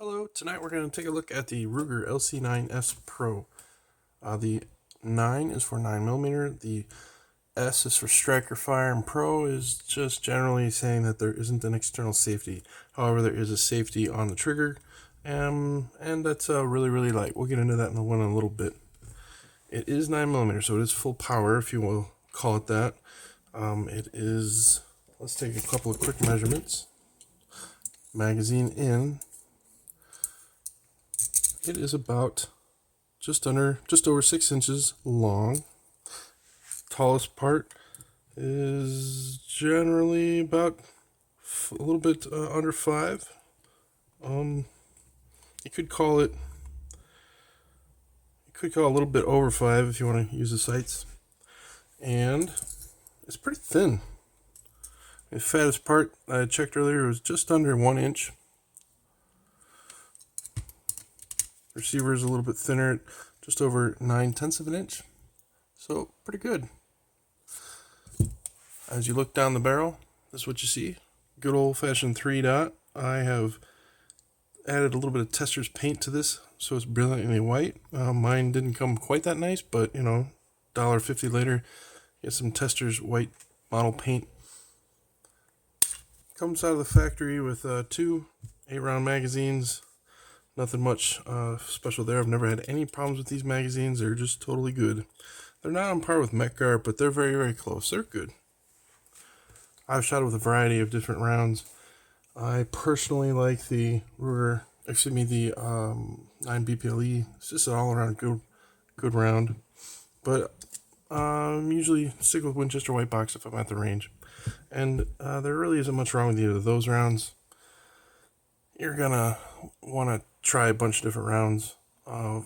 Hello, tonight we're going to take a look at the Ruger LC9S Pro. The 9 is for 9mm, the S is for striker fire, and Pro is just generally saying that there isn't an external safety. However, there is a safety on the trigger, and that's really light. We'll get into that in a little bit. It is 9mm, so it is full power, if you will call it that. Let's take a couple of quick measurements. Magazine in. It is about just over 6 inches long. Tallest part is generally about a little bit under 5. You could call it a little bit over 5 if you want to use the sights. And it's pretty thin. The fattest part I checked earlier was just under 1 inch. Receiver is a little bit thinner at just over 9/10 of an inch. So pretty good. As you look down the barrel, this is what you see. Good old-fashioned 3-dot. I have added a little bit of Tester's paint to this, so it's brilliantly white. Mine didn't come quite that nice, but you know, $1.50 later, get some Tester's white model paint. Comes out of the factory with 2 8-round magazines. Nothing much special there. I've never had any problems with these magazines. They're just totally good. They're not on par with Metgar, but they're very close. They're good. I've shot it with a variety of different rounds. I personally like the Ruger, the 9BPLE. It's just an all-around good round. But usually stick with Winchester White Box if I'm at the range. And there really isn't much wrong with either of those rounds. You're gonna want to try a bunch of different rounds,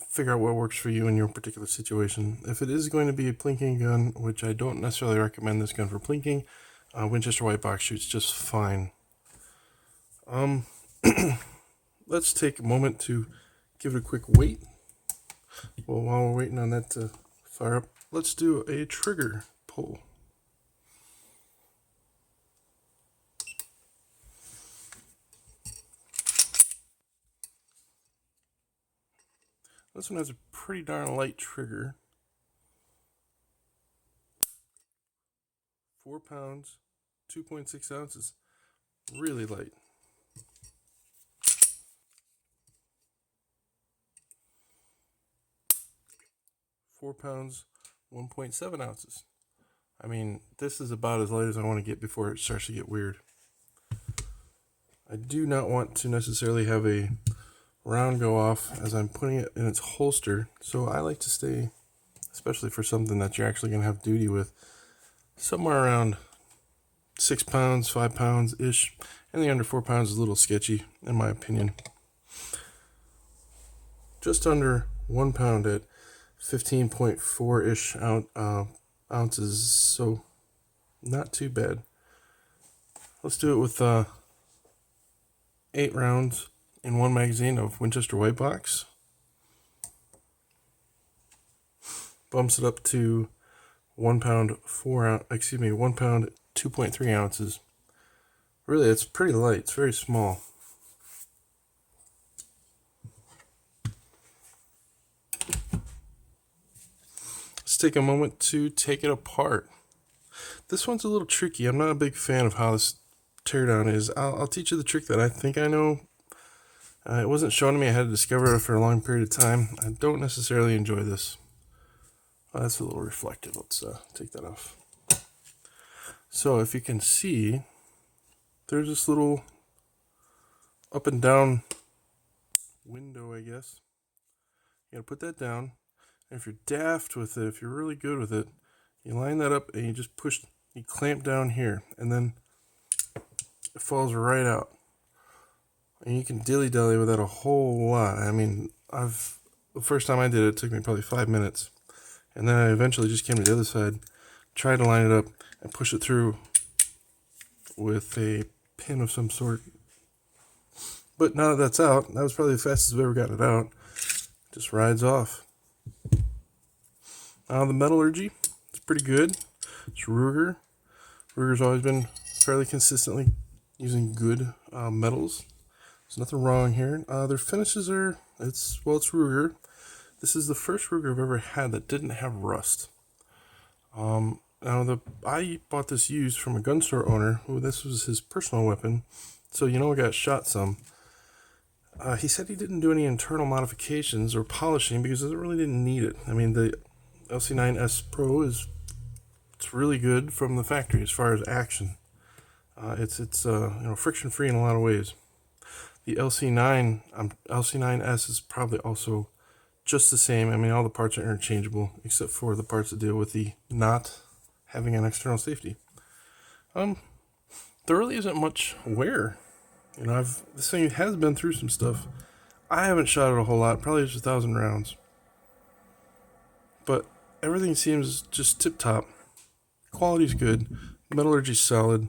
figure out what works for you in your particular situation. If it is going to be a plinking gun, which I don't necessarily recommend this gun for plinking, Winchester White Box shoots just fine. Let's take a moment to give it a quick wait. Well, while we're waiting on that to fire up, let's do a trigger pull. This one has a pretty darn light trigger. 4 pounds, 2.6 ounces. Really light. £4 pounds, 1.7 ounces. I mean, this is about as light as I want to get before it starts to get weird. I do not want to necessarily have a round go off as I'm putting it in its holster, so I like to stay, especially for something that you're actually going to have duty with, somewhere around 6 pounds, 5 pounds ish. Anything under 4 pounds is a little sketchy in my opinion. Just under 1 pound at 15.4 ish ounces, so not too bad. Let's do it with 8 rounds in one magazine of Winchester White Box. Bumps it up to 1 pound 1 pound 2.3 ounces. Really, it's pretty light. It's very small. Let's take a moment to take it apart. This one's a little tricky. I'm not a big fan of how this teardown is. I'll teach you the trick that I think I know. It wasn't shown to me. I had to discover it for a long period of time. I don't necessarily enjoy this. That's a little reflective. Let's take that off. So if you can see, there's this little up and down window, I guess. You gotta put that down. And if you're daft with it, if you're really good with it, you line that up and you just you clamp down here, and then it falls right out. And you can dilly-dally with that a whole lot. I mean, the first time I did it took me probably 5 minutes. And then I eventually just came to the other side, tried to line it up, and push it through with a pin of some sort. But now that that's out, that was probably the fastest I've ever gotten it out. Just rides off. The metallurgy, it's pretty good. It's Ruger. Ruger's always been fairly consistently using good metals. There's nothing wrong here. Their finishes are, it's Ruger. This is the first Ruger I've ever had that didn't have rust. Now I bought this used from a gun store owner who this was his personal weapon, so I got shot some. He said he didn't do any internal modifications or polishing because it really didn't need it. I mean, the LC9S Pro it's really good from the factory as far as action. It's friction free in a lot of ways. The LC9S is probably also just the same. I mean, all the parts are interchangeable except for the parts that deal with the not having an external safety. There really isn't much wear. This thing has been through some stuff. I haven't shot it a whole lot, probably just 1,000 rounds. But everything seems just tip top. Quality's good. Metallurgy's solid.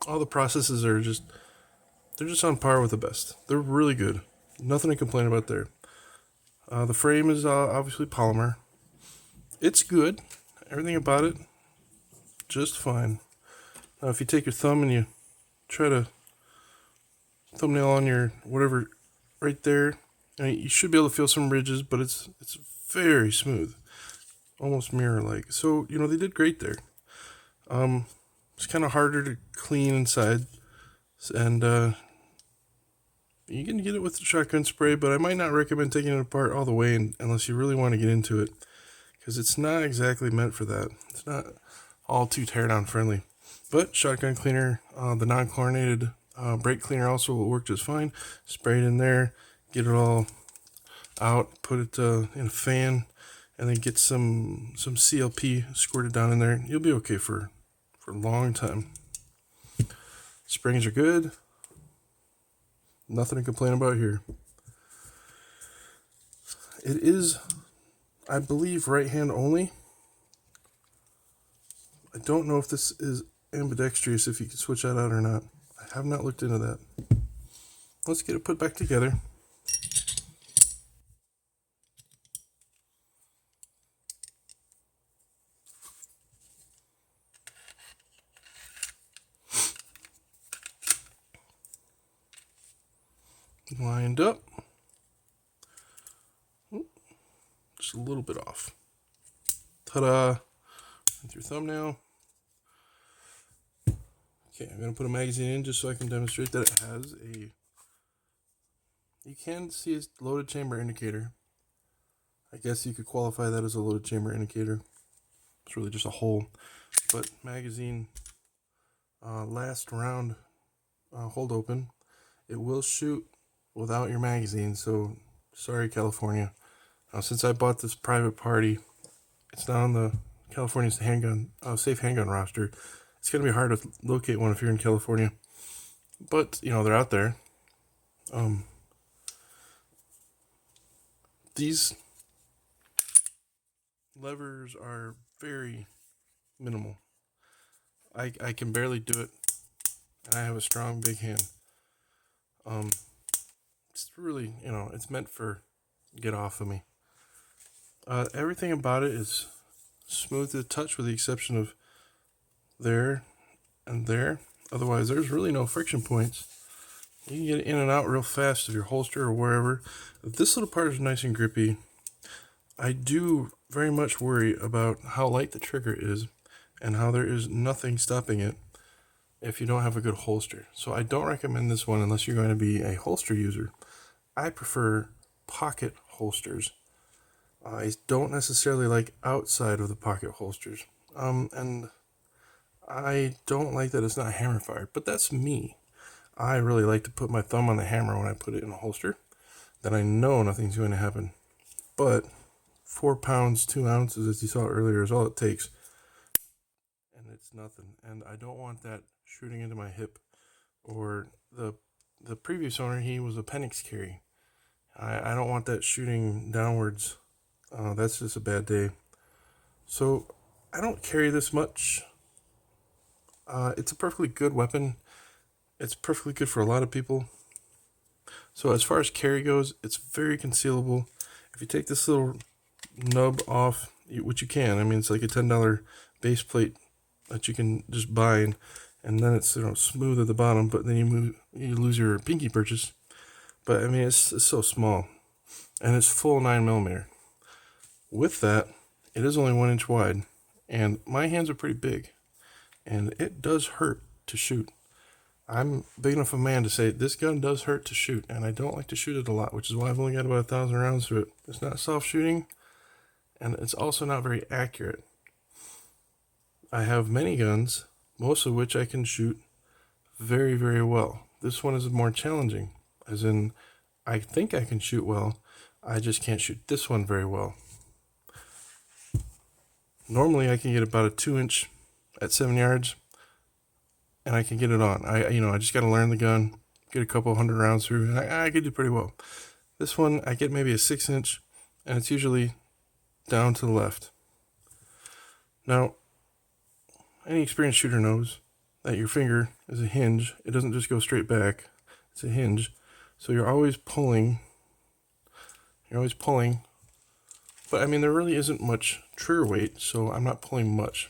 All the processes are they're just on par with the best. They're really good. Nothing to complain about there. The frame is obviously polymer. It's good. Everything about it, just fine. Now, if you take your thumb and you try to thumbnail on your whatever right there, you should be able to feel some ridges, but it's very smooth, almost mirror-like. So they did great there. It's kind of harder to clean inside, and you can get it with the shotgun spray, but I might not recommend taking it apart all the way unless you really want to get into it, because it's not exactly meant for that. It's not all too teardown friendly. But shotgun cleaner, the non-chlorinated brake cleaner also will work just fine. Spray it in there, get it all out, put it in a fan, and then get some CLP squirted down in there. You'll be okay for a long time. Springs are good. Nothing to complain about here. It is, I believe, right hand only. I don't know if this is ambidextrous, if you can switch that out or not. I have not looked into that. Let's get it put back together. Lined up. Just a little bit off. Ta-da! With your thumbnail. Okay, I'm going to put a magazine in just so I can demonstrate that it has a... You can see a loaded chamber indicator. I guess you could qualify that as a loaded chamber indicator. It's really just a hole. But magazine, last round hold open. It will shoot without your magazine, so sorry, California. Since I bought this private party, it's not on the California safe handgun roster. It's going to be hard to locate one if you're in California. But, they're out there. These levers are very minimal. I can barely do it, and I have a strong, big hand. It's really, it's meant for get off of me. Everything about it is smooth to the touch with the exception of there and there. Otherwise, there's really no friction points. You can get in and out real fast of your holster or wherever. This little part is nice and grippy. I do very much worry about how light the trigger is and how there is nothing stopping it if you don't have a good holster. So I don't recommend this one unless you're going to be a holster user. I prefer pocket holsters. I don't necessarily like outside of the pocket holsters. And I don't like that it's not hammer fired, but that's me. I really like to put my thumb on the hammer when I put it in a holster. Then I know nothing's going to happen. But 4 pounds, 2 ounces, as you saw earlier, is all it takes. And it's nothing. And I don't want that shooting into my hip. Or the previous owner, he was a Penix carry. I don't want that shooting downwards. That's just a bad day. So I don't carry this much. It's a perfectly good weapon. It's perfectly good for a lot of people. So as far as carry goes, it's very concealable. If you take this little nub off, which you can, I mean, it's like a $10 base plate that you can just buy, and then it's smooth at the bottom, but then you lose your pinky purchase. But I mean, it's so small, and it's full 9mm. With that, it is only 1 inch wide, and my hands are pretty big, and it does hurt to shoot. I'm big enough a man to say this gun does hurt to shoot, and I don't like to shoot it a lot, which is why I've only got about 1,000 rounds through it. It's not soft shooting, and it's also not very accurate. I have many guns, most of which I can shoot very, very well. This one is more challenging, as in I think I can shoot well, I just can't shoot this one very well. Normally I can get about a 2 inch at 7 yards, and I can get it on. I just got to learn the gun, get a couple 100 rounds through, and I can do pretty well. This one, I get maybe a 6 inch, and it's usually down to the left. Now, any experienced shooter knows that your finger is a hinge. It doesn't just go straight back. It's a hinge. So you're always pulling. But I mean, there really isn't much trigger weight, so I'm not pulling much.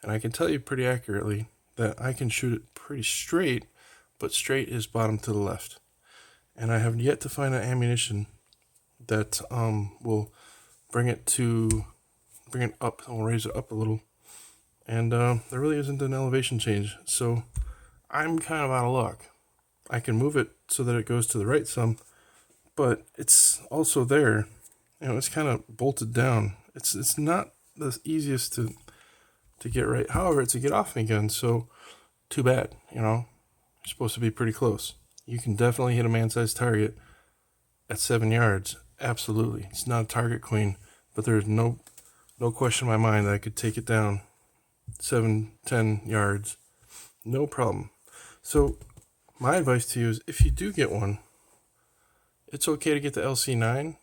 And I can tell you pretty accurately that I can shoot it pretty straight, but straight is bottom to the left. And I have yet to find an ammunition that will bring it up, I'll raise it up a little. And there really isn't an elevation change, so I'm kind of out of luck. I can move it so that it goes to the right some, but it's also there. It's kind of bolted down. It's not the easiest to get right. However, it's a get off me gun, so too bad. You're supposed to be pretty close. You can definitely hit a man-sized target at 7 yards. Absolutely, it's not a target queen, but there's no question in my mind that I could take it down 7-10 yards, no problem. So my advice to you is, if you do get one, it's okay to get the LC9.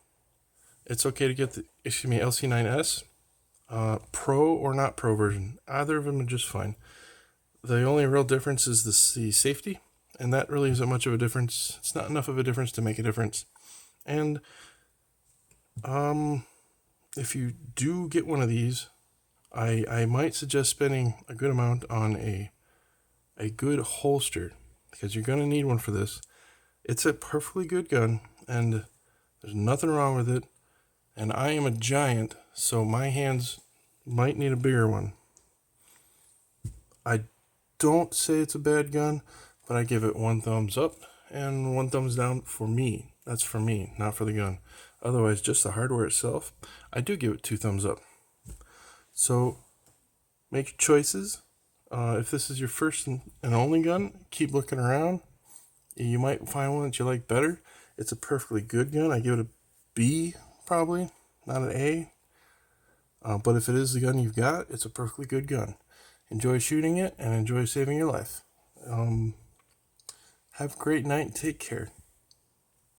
It's okay to get the LC9S, Pro or not Pro version. Either of them are just fine. The only real difference is the safety, and that really isn't much of a difference. It's not enough of a difference to make a difference. And if you do get one of these, I might suggest spending a good amount on a good holster, because you're going to need one for this. It's a perfectly good gun, and there's nothing wrong with it. And I am a giant, so my hands might need a bigger one. I don't say it's a bad gun, but I give it 1 thumbs up and 1 thumbs down for me. That's for me, not for the gun. Otherwise, just the hardware itself, I do give it 2 thumbs up. So make your choices. If this is your first and only gun, keep looking around. You might find one that you like better. It's a perfectly good gun. I give it a B, probably, not an A. But if it is the gun you've got, it's a perfectly good gun. Enjoy shooting it and enjoy saving your life. Have a great night and take care.